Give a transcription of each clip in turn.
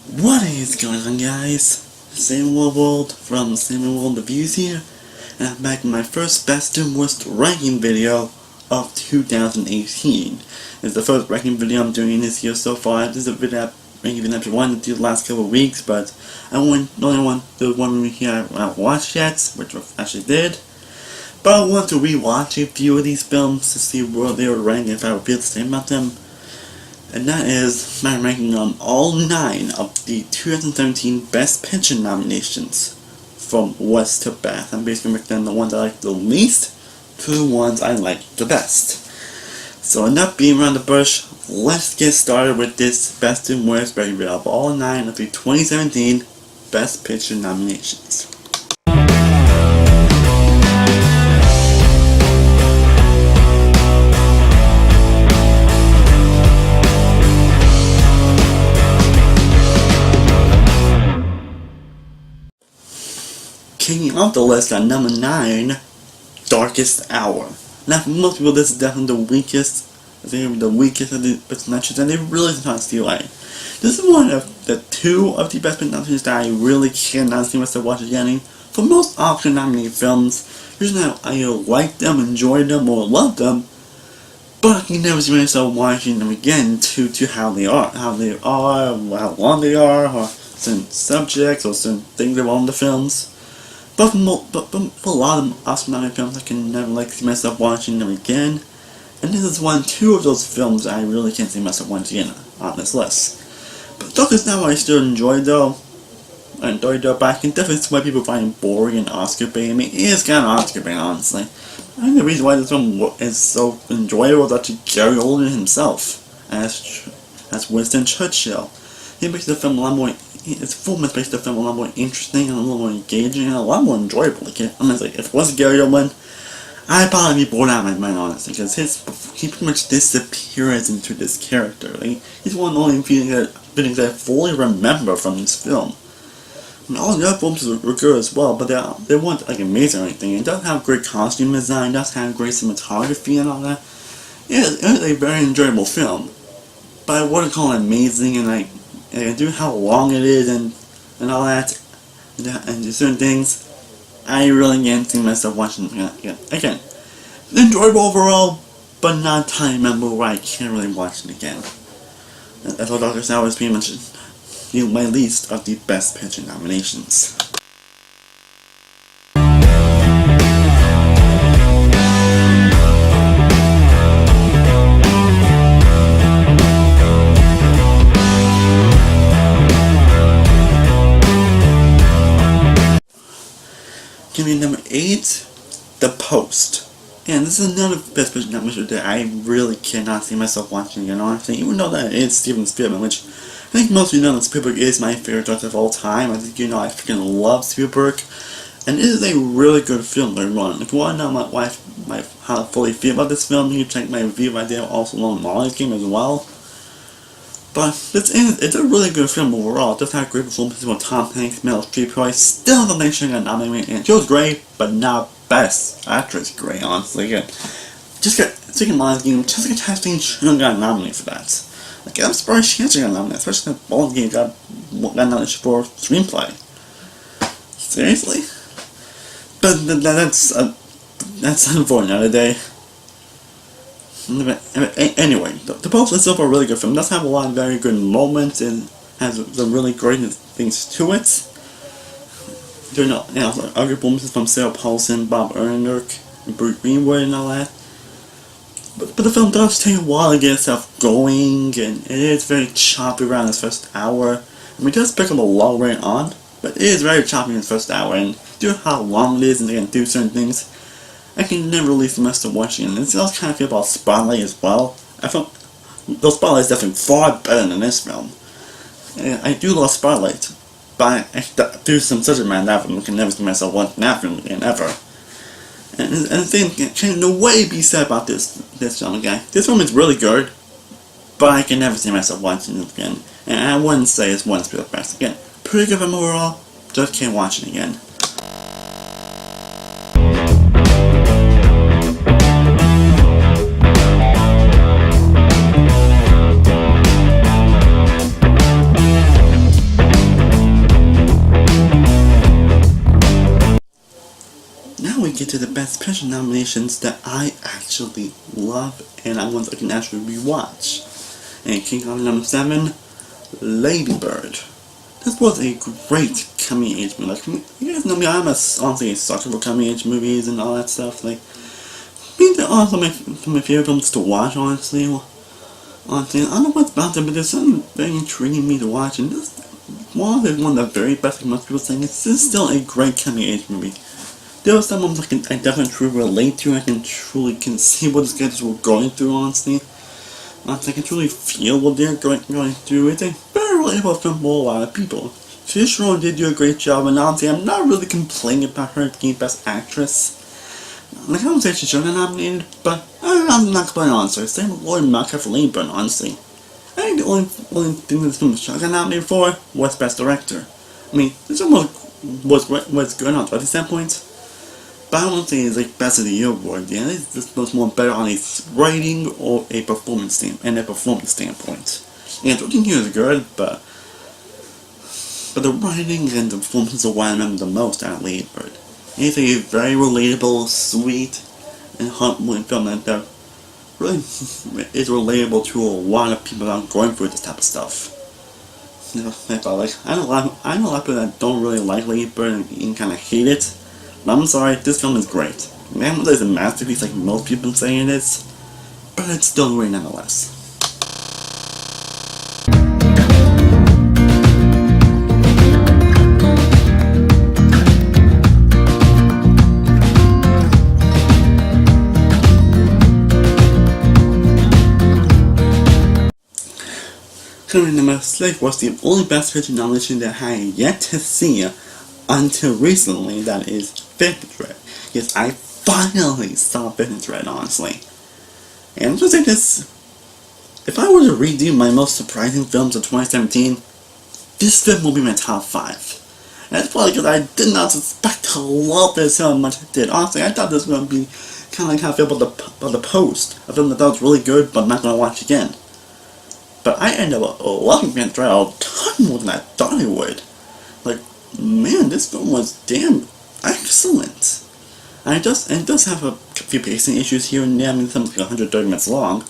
What is going on, guys? World from World Reviews here, and I'm back with my first best and worst ranking video of 2018. It's the first ranking video I'm doing this year so far. This is a video ranking video I've wanted to do the last couple of weeks, but I only want to do one review I haven't watched yet, which I actually did. But I want to rewatch a few of these films to see where they were ranked, if I would feel the same about them. And that is my ranking on all 9 of the 2017 Best Picture nominations, from worst to best. I'm basically ranking down the ones I like the least to the ones I like the best. So enough being around the bush, let's get started with this best and worst review of all 9 of the 2017 Best Picture nominations. Kicking off the list at number 9, Darkest Hour. Now for most people this is definitely the weakest, of the best nominations, and they really can't steal away. This is one of the 2 of the best nominations that I really cannot see myself watching again. For most Oscar nominated films, usually I either like them, enjoy them, or love them, but I can never see myself watching them again due to how they are, how long they are, or certain subjects, or certain things about the films. But for a lot of Oscar nominated films, I can never see myself watching them again. And this is 2 of those films that I really can't see myself watching again on this list. But Darkest Hour I still enjoy though. But I can definitely see why people find it boring and Oscar bait. I mean, it is kind of Oscar bait, honestly. I think the reason why this film is so enjoyable is actually Gary Oldman himself as Winston Churchill. He makes the film a lot more. His performance makes the film a lot more interesting and a little more engaging and a lot more enjoyable. Like, if it wasn't Gary Oldman, I'd probably be bored out of my mind, honestly, because he pretty much disappears into this character. Like, he's one of the only feelings that I fully remember from this film. I mean, all the other films were good as well, but they weren't amazing or anything. It does have great costume design, it does have great cinematography and all that. Yeah, it is a very enjoyable film, but I wouldn't call it amazing, and due to how long it is and all that, and certain things, I really can't see myself watching it again. Again, enjoyable overall, but not a time member where I can't really watch it again. That's what Darkest Hour is pretty much my least of the Best Picture nominations. Give me number 8, The Post. And this is another Best Picture nomination that I really cannot see myself watching again, honestly, even though that is Steven Spielberg, which I think most of you know that Spielberg is my favorite director of all time. I think you know I freaking love Spielberg. And it is a really good film, everyone. If you want to know how I fully feel about this film, you can check my review right there, also on Molly's Game as well. But it's a really good film overall. It does have great performances from Tom Hanks, Meryl Streep, who I still don't think she got nominated. And she was great, but not Best Actress great, honestly. Again, just get thinking Molly's Game, Jessica Chastain shouldn't got nominated for that. Like, I'm surprised she hasn't got nominated, especially since Molly's Game got nominated for screenplay. Seriously? But that's for another day. Anyway, The Post itself a really good film. It does have a lot of very good moments and has some really great things to it. There are other performances from Sarah Paulson, Bob Odenkirk, and Bruce Greenwood and all that. But the film does take a while to get itself going, and it is very choppy around its first hour. I mean, it does pick up a long way on, but it is very choppy in its first hour, and due to how long it is and they can do certain things, I can never really see myself watching it. And it's also kind of feel about Spotlight as well. I felt those Spotlight is definitely far better than this film. And I do love Spotlight, but due to some subject matter that film, I can never see myself watching that film again ever. And the thing can no way be said about this film again. This film is really good, but I can never see myself watching it again. And I wouldn't say it's one of the best. Again, pretty good film overall, just can't watch it again. get to the Best Picture nominations that I actually love and I want to can actually rewatch. And kicking off number 7, Lady Bird. This was a great coming age movie. Like, you guys know me, I'm honestly a sucker for coming age movies and all that stuff. Like, they're also my favorite films to watch, honestly. Honestly, I don't know what's about them, but there's something very intriguing me to watch. And this, while it's one of the very best, like most people saying, this is still a great coming age movie. There are some moments I definitely truly relate to. I can see what these guys were going through, honestly. I can truly feel what they're going through. It's a very relatable film for a lot of people. Saoirse Ronan did do a great job, and honestly, I'm not really complaining about her being Best Actress. Like, I don't say she should have nominated, but I'm not complaining, honestly. Same with Lauren Malcolm for Lane Burn, honestly. I think the only thing this film got nominated for was Best Director. I mean, this film was good on 20 standpoints, but I won't say it's like Best of the Year award. Yeah, this was more better on a writing or a performance standpoint. And 13 here is good, but the writing and the performances are what I remember the most out of Lady Bird. It's a very relatable, sweet, and heartwarming film that really is relatable to a lot of people that are going through this type of stuff. You know, I know a lot of people that don't really like Lady Bird and kind of hate it. But I'm sorry, this film is great. Man, it's a masterpiece like most people say it is, but it's still great nonetheless. Currently, number 6 was the only Best Picture nomination that I had yet to see until recently, that is Phantom Thread. Yes, I finally saw Phantom Thread, honestly. And I'm just saying this, if I were to redo my most surprising films of 2017, this film will be my top 5. And that's probably because I did not expect to love this so much I did. Honestly, I thought this was going to be kind of like how I feel about the Post, a film that I thought was really good, but I'm not going to watch again. But I ended up loving Phantom Thread a ton more than I thought I would. Like, man, this film was damn excellent. And it does have a few pacing issues here and there. I mean, something's like 130 minutes long,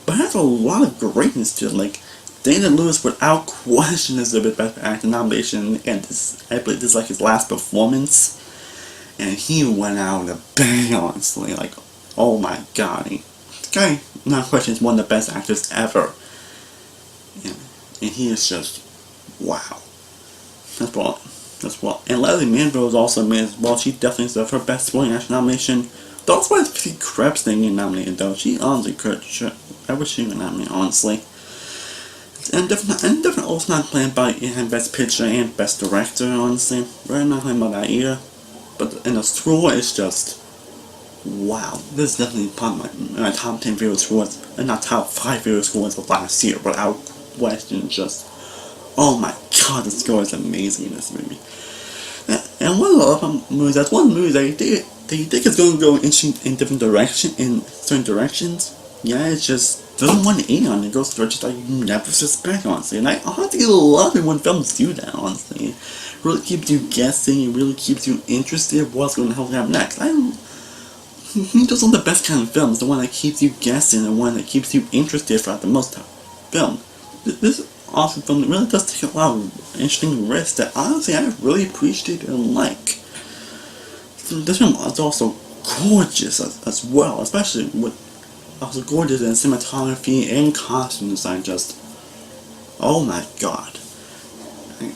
but it has a lot of greatness to it. Like, Daniel Lewis, without question, is the Best Actor nomination, and I believe this is like his last performance, and he went out with a bang, honestly. Like, oh my god, this guy, without question, is one of the best actors ever. And he is just, wow. That's what. And Leslie Manville is also made as well. She definitely deserves her Best Supporting Actress nomination. Though it's why Vicky Krebs didn't get nominated, though. She honestly could. I wish she got nominated, honestly. And definitely also not playing by Best Picture and Best Director, honestly. We're not playing about that either. But in the score, it's just, wow. This is definitely part of my top 10 favorite scores, and not top 5 favorite scores of last year, without question. Just, oh my god, the score is amazing in this movie. And one of the other movies, that's one movie that they think it's going to go in different in certain directions. Yeah, it just doesn't want to on it. It goes directions that you never suspect, honestly. And I honestly love it when films do that, honestly. It really keeps you guessing. It really keeps you interested in what's going to happen next. Those are the best kind of films. The one that keeps you guessing, the one that keeps you interested throughout the most film. This awesome film really does take a lot of interesting risks that honestly I really appreciate and like. This film is also gorgeous as well, especially with also gorgeous in cinematography and costume design. Just, oh my god,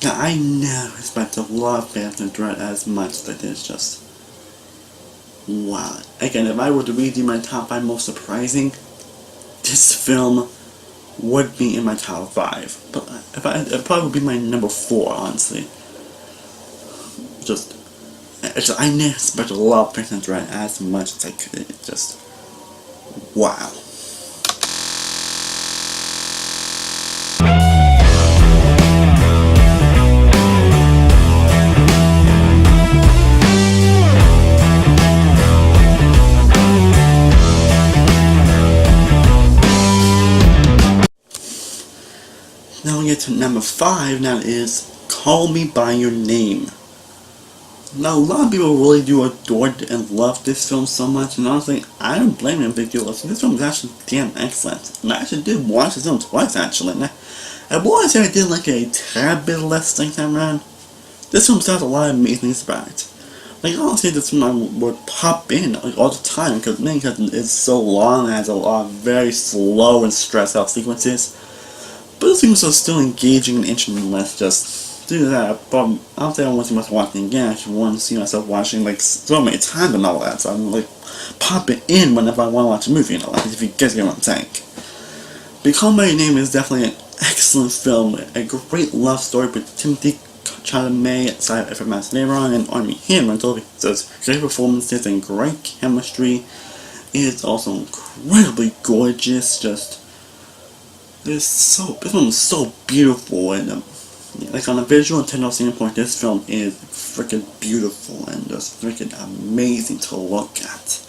I never expected to love Phantom Thread as much as I did. It's just, wow. Again, if I were to redo my top 5 most surprising, this film would be in my top 5, but it probably would be my number 4, honestly. I never expected to love Phantom Thread as much as I could. It's just, wow. Now we get to number 5, that is Call Me By Your Name. Now, a lot of people really do adore and love this film so much, and honestly, I don't blame them if they do. This film is actually damn excellent. And I actually did watch this film twice, actually. And I want to say I did like a tad bit less second time around. This film still has a lot of amazing things about it. Like, honestly, this film I would pop in like, all the time, because it's so long and has a lot of very slow and stressed out sequences. But the sequences are still engaging and interesting nonetheless, just do that. But I'll say I want to see myself watching again. I actually want to see myself watching like so many times and all that, so I'm like pop it in whenever I want to watch a movie and all that, if you guys get what I'm saying. Become My Name is definitely an excellent film, a great love story with Timothy Chalamet, Cypher Masleron, and Armie Hammer. There's great performances and great chemistry. It's also incredibly gorgeous. This film is so beautiful, and like on a visual and technical standpoint, this film is freaking beautiful and just freaking amazing to look at.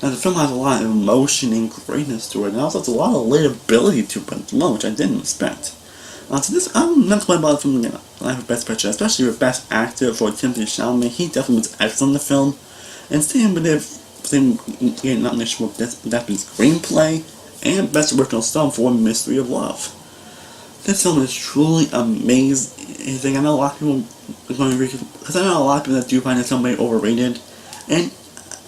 Now the film has a lot of emotion and greatness to it, and also has a lot of relatability to it, which I didn't expect. So this, I'm not quite about the film for Best Picture, especially with Best Actor for Timothy Chalamet. He definitely was excellent in the film, and same getting nomination for Best Screenplay and Best Original Song for Mystery of Love. This film is truly amazing. I know a lot of people are going to read it, because I know a lot of people that do find this film very overrated, and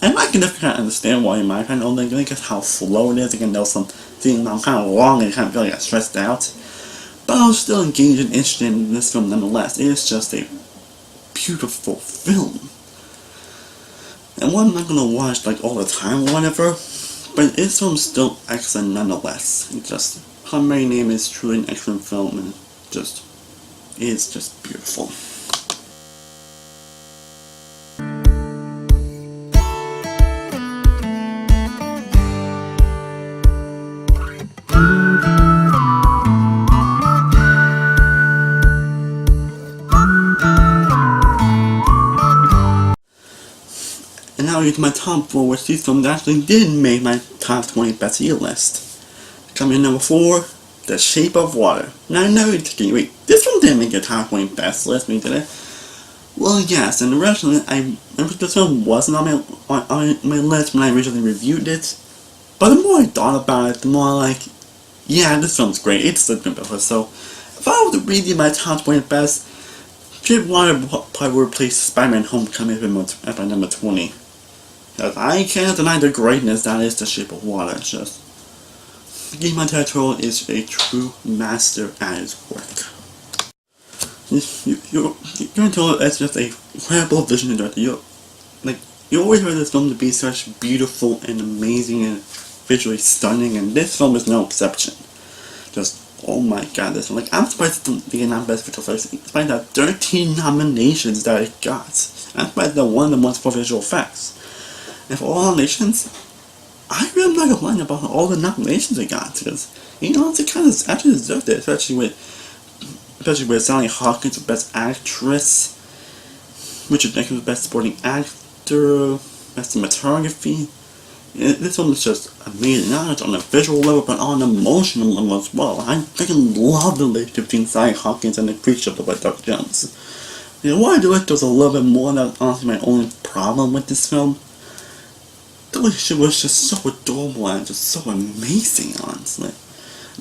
I can definitely kind of understand why you might find it overrated, because how slow it is. I can know some things are kind of long and kind of feel like I stressed out. But I was still engaged and interested in this film nonetheless. It is just a beautiful film. And one I'm not going to watch like all the time or whatever, but this film's still excellent nonetheless. Become My Name is truly an excellent film, and it's just beautiful. And now it's my top 4, which these films actually did make my top 20 best year list. Coming in number 4, The Shape of Water. Now I know you're thinking, wait, this film didn't make your top 20 best list, did it? Well, yes, and originally, I remember this film wasn't on my list when I originally reviewed it, but the more I thought about it, the more like, yeah, this film's great, it's a good film. So, if I were to read my top 20 best, Shape of Water probably would replace Spider-Man Homecoming at my number 20. Because I can't deny the greatness that is The Shape of Water. Guillermo del Toro is a true master at his work. You're told it's just a incredible vision director. You always heard this film to be such beautiful and amazing and visually stunning, and this film is no exception. Oh my god, this one. I'm surprised it didn't get Best Visual Effects, despite the 13 nominations that it got. I'm surprised that one of them was for visual effects. And for all nominations, I really am not complaining about all the nominations it got, because, it kind of actually deserved it, especially with Sally Hawkins for Best Actress, Richard Jenkins for Best Supporting Actor, Best Cinematography. This film is just amazing, not just on a visual level, but on an emotional level as well. I freaking love the relationship between Sally Hawkins and the creature of the White Dr. Jones. What I do like was a little bit more, that's honestly my only problem with this film. The relationship was just so adorable and just so amazing, honestly.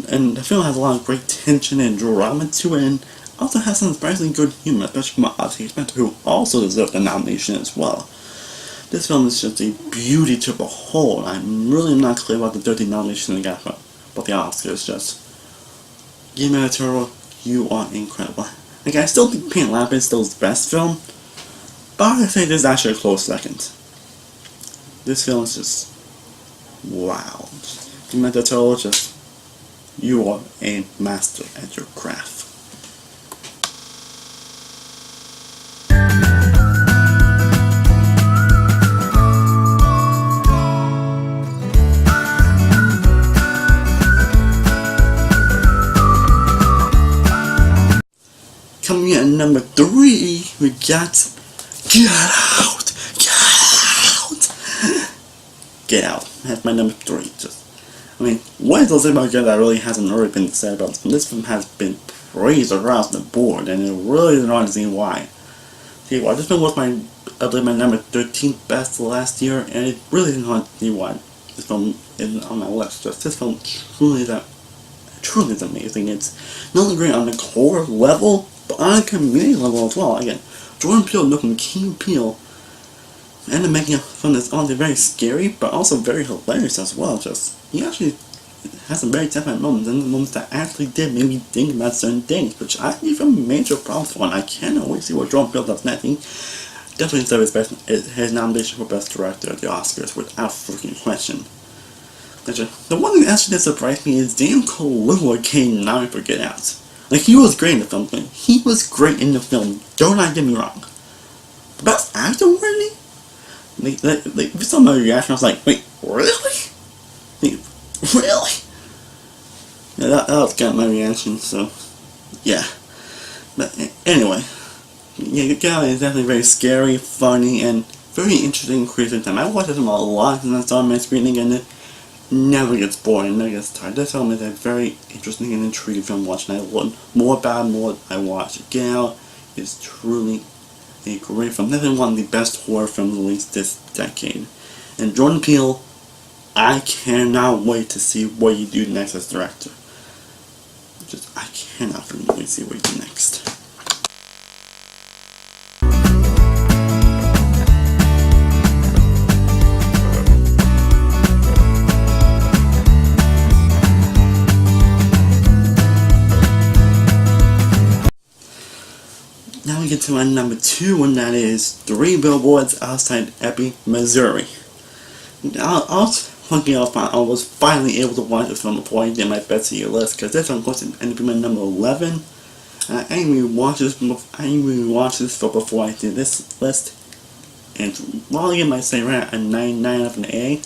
And the film has a lot of great tension and drama to it, and also has some surprisingly good humor, especially from Ozzy Spencer, who also deserved a nomination as well. This film is just a beauty to behold. I'm really not clear about the 13 nominations they got for the Oscars. Guillermo del Toro, you are incredible. I still think Paint Lab is still his best film, but I say this is actually a close second. This film is just wow. Guillermo del Toro, you are a master at your craft. Coming in at number 3, we got Get Out! Get Out! Get Out. That's my number 3. What is to say about Get Out that really hasn't already been said about this film? This film has been praised across the board, and it really is hard to see why. well, this film was my, I believe, my number 13th best last year, and it really didn't want to see why this film is on my list. Just this film truly is amazing. It's not only great on the core level, but on a community level as well. Again, Jordan Peele looking Key Peele, and then making a film that's honestly very scary, but also very hilarious as well. Just, he actually has some very definite moments, and the moments that actually did make me think about certain things, which I give him major problems for, and I cannot wait to see what Jordan Peele does next. He definitely deserves his nomination for Best Director at the Oscars, without freaking question. The one thing that actually did surprise me is Daniel Kaluuya came nominated for Get Out. Like, he was great in the film, he was great in the film, don't not get me wrong. Best Actor worthy? Like, if you saw my reaction, I was like, wait, really? Really? Yeah, that was kind of my reaction, so, yeah. But anyway, yeah, Get Out is definitely very scary, funny, and very interesting creative time. I watched this film a lot since I saw my screening, and it never gets boring, never gets tired. This film is a very interesting and intriguing film to watch, and I learn more about it more I watch. Get Out is truly a great film. Definitely one of the best horror films released this decade. And Jordan Peele, I cannot wait to see what you do next as director. I cannot wait to see what you do next. Now we get to my number 2, and that is 3 Billboards Outside Ebbing, Missouri. I was finally able to watch this film before I did my best of year list, because this one was ended up my number 11. And I didn't even watch this film before I did this list. And while I give my say right a 9 out of an A,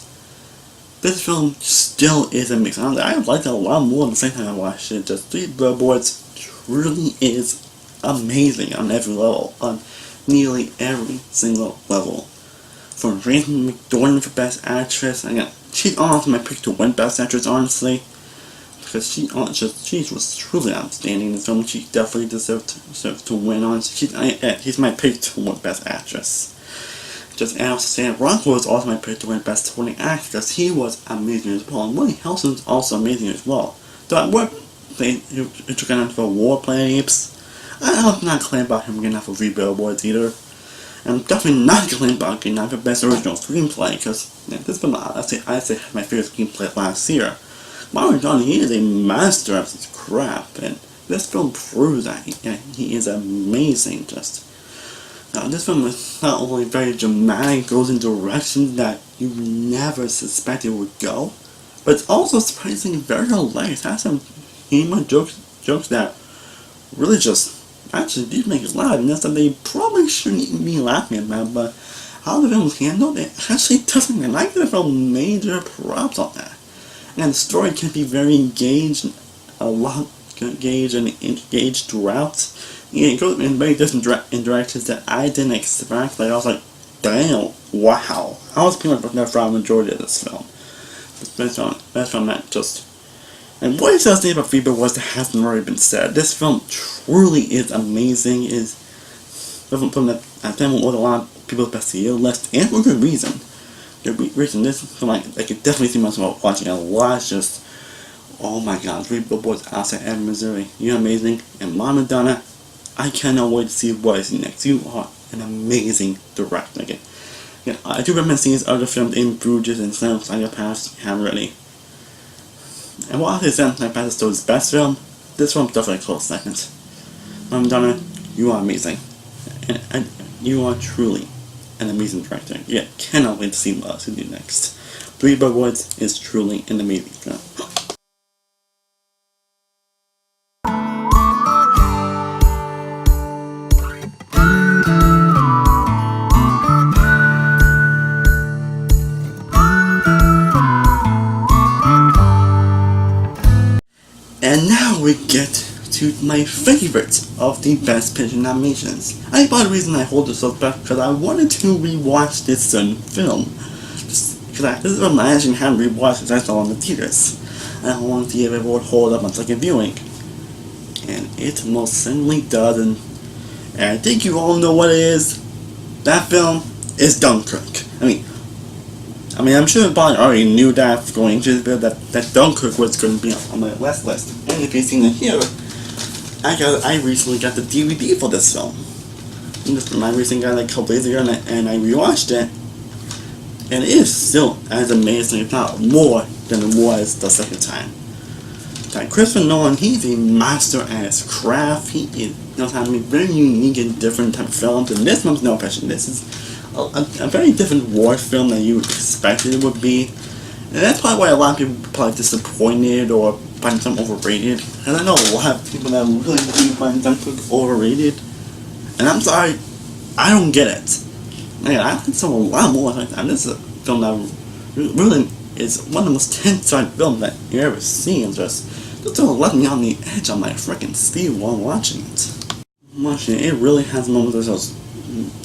this film still is amazing. I liked it a lot more the second time I watched it. Just 3 Billboards truly is amazing on every level, on nearly every single level. From Rachel McDorman for Best Actress, again, she's honestly my pick to win Best Actress, honestly, because she was truly outstanding in this film. She definitely deserved to win on. She's my pick to win Best Actress. And also Sam Rockwell was also my pick to win Best Supporting Actor, because he was amazing as well, and Woody Harrelson was also amazing as well. So I would say he took on for War Planet Apes. I'm not claiming about him getting out for 3 Billboards either. I'm definitely not claiming about getting out for Best Original Screenplay, because this film, I say my favorite screenplay last year. Martin Johnny, he is a master of his craft, and this film proves that he is amazing. This film is not only very dramatic, goes in directions that you never suspected would go, but it's also surprisingly very hilarious. It has some humor jokes that really actually did make us laugh, and that's something they probably shouldn't even be laughing about, but how the film was handled, it actually doesn't. And I give the film major props on that. And the story can be very engaged throughout. It goes in very different directions that I didn't expect. Like, I was like, damn, wow. I was pretty much looking for the majority of this film. Best film that just... And what is else about feedback was that hasn't already been said. This film truly is amazing. Is a film that I think will order a lot of people's best of year list, and for good reason. This film, I could definitely see myself watching a lot. Just, oh my god, 3 Billboards Outside Ebbing, Missouri. You're amazing, and Mama Donna, I cannot wait to see what is next. You are an amazing director. I do recommend seeing his other films in Bruges and Slam Psychopaths if you haven't already. And while his Slam Psychopaths is still his best film, this film's definitely a close second. Mama Donna, you are amazing. And you are truly an amazing director. Cannot wait to see what else you do next. 3 Billboards is truly an amazing film. And now we get to my favorite of the Best Picture nominations. I thought the reason I hold this up back because I wanted to rewatch this certain film. Because this is what I actually haven't rewatched since I saw it in the theaters. And I wanted to see if it would hold up on second viewing. And it most certainly does, and And I think you all know what it is. That film is Dunkirk. I'm sure you probably already knew that going into this video that Dunkirk was going to be on my last list. And if you've seen it here, I recently got the DVD for this film. I recently got it like a couple days ago, and I rewatched it. And it is still as amazing, if not more, than it was the second time. Like Christopher Nolan, he's a master at his craft. He knows how to make very unique and different type of films. And this one's no question. This is a very different war film than you expected it would be. And that's probably why a lot of people are probably disappointed or find some overrated. And I know a lot of people that really do find Dunkirk overrated. And I'm sorry, I don't get it. Man, I like some a lot more like that. This is a film that really is one of the most tense-type films that you ever seen. Just left me on the edge of my freaking seat while watching it. It really has moments of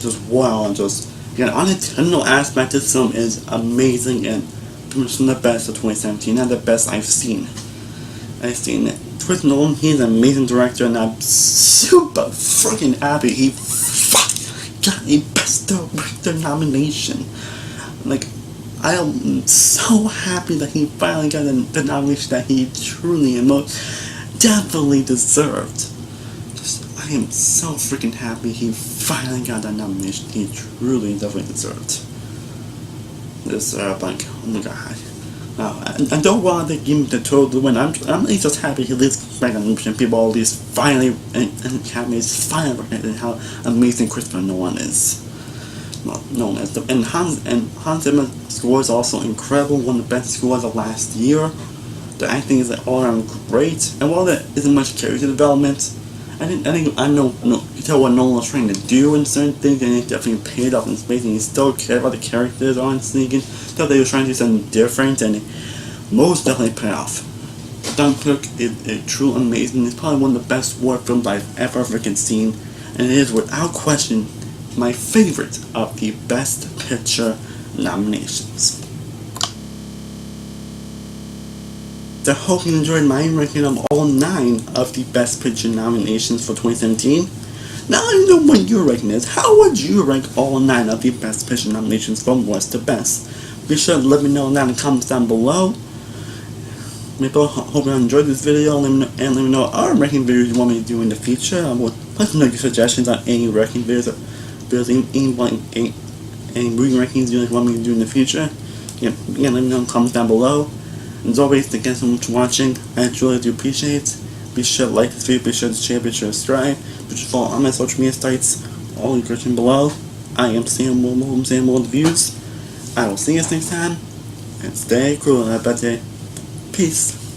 just wow, and just on the technical aspect, this film is amazing and pretty much the best of 2017, not the best I've seen it. Chris Nolan, he's an amazing director, and I'm super freaking happy he got a Best Director nomination. Like, I am so happy that he finally got the nomination that he truly and most definitely deserved. I am so freaking happy he finally got that nomination he truly definitely deserved. Like, oh my god. I don't want to give him the total win. I'm just happy he leaves back on people at least finally and Academy's finally recognizing how amazing Christopher Nolan is. And Hans Zimmer's score is also incredible, one of the best scores of last year. The acting is all around great, and while there isn't much character development, I know you can tell what Nolan was trying to do in certain things, and it definitely paid off in space, and he still cared about the characters, honestly. You can tell they were trying to do something different, and it most definitely paid off. Dunkirk is a true amazing. It's probably one of the best war films I've ever freaking seen, and it is without question my favorite of the Best Picture nominations. I hope you enjoyed my ranking of all 9 of the Best Picture nominations for 2017. Now I know what your ranking is. How would you rank all 9 of the Best Picture nominations from worst to best? Be sure to let me know down in the comments down below. Hope you enjoyed this video, and let me know our ranking videos you want me to do in the future. I will let me know your suggestions on any ranking videos, any movie rankings you want me to do in the future. Let me know in the comments down below. As always, thank you so much for watching. I truly do appreciate it. Be sure to like this video, be sure to share, be sure to subscribe, be sure to follow on my social media sites, all in the description below. I am Sam from Ranking-2017. I will see you next time, and stay cool and have a bad day. Peace.